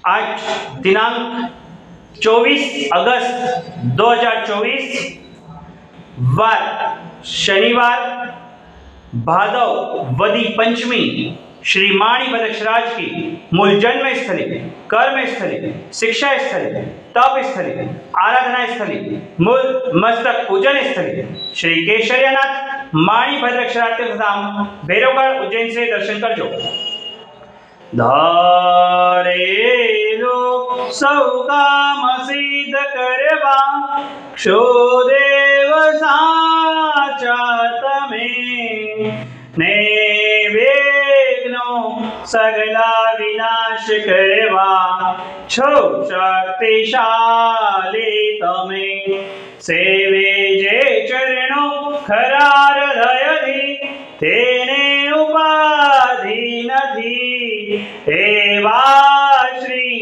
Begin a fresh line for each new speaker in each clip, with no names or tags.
आज दिनांक 24 अगस्त 2024 वार शनिवार भादव वदी पंचमी श्री माणिभद्र अक्षराज की मूल जन्म स्थली, कर्म स्थली, शिक्षा स्थली, तप स्थली, आराधना स्थली, मूल मस्तक पूजन स्थली श्री केशरियानाथ माणिभद्र अक्षराज धाम भैरवगढ़ उज्जैन से दर्शन करजो। धारेलो सौ काम सिद्ध करवा क्षोदेव साचा तमे नैवेग्नो सगला विनाश करवा छो शक्तिशाली तमे सेवे जे चरणो खरार हृदयથી તેને ઉપાધિ નથી એવા શ્રી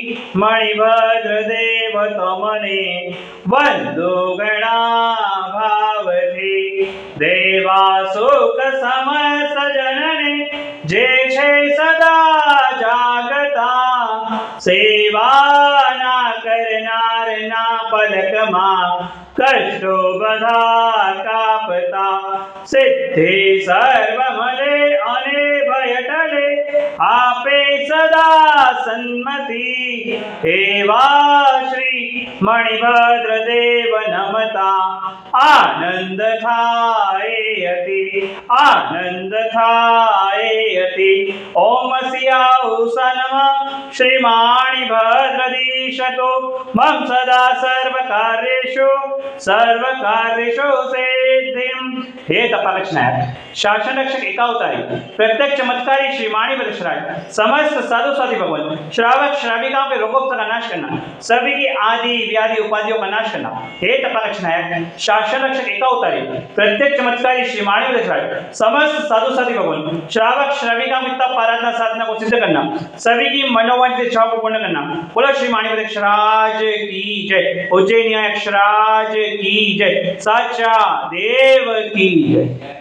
મણિભદ્ર દેવ તમને વંદો ઘણા ભાવથી દેવા સુખ સમસ્ત જનને જે છે સદા જાગતા સેવાના કરનાર ના પલકમાં कष्टो बधा कापता सिद्धि सर्व मले अने भय टले आपे सदा सन्मति एवा श्री मणिभद्र देव नमता आनंद थाए आनंद थाए ओम सियाऊसा नमः श्री मणिभद्रदीशतो मम सदा सर्वकार्येषु सिद्धिं। हे तपालक्षण शासन रक्षक एकावतारी प्रत्यक्ष चमत्कारी श्री माणिभद्र अक्षराज समस्त साधु साथी भगवान श्रावक श्राविकाओं के रोगों का नाश करना, सभी की आदि व्याधि उपाधियों का नाश करना। हे तपालक्षण शासन रक्षक एकावतारी प्रत्यक्ष चमत्कारी श्री माणिभद्र अक्षराज समस्त साधु साथी भगवान श्रावक श्राविकाओं की तप आराधना साधना को सिद्ध करना, सभी की मनोवांछित इच्छाओं को पूर्ण करना। बोलो श्री माणिभद्र अक्षराज की जय, उज्जैन अक्षराज की जय, साचा देव की जय।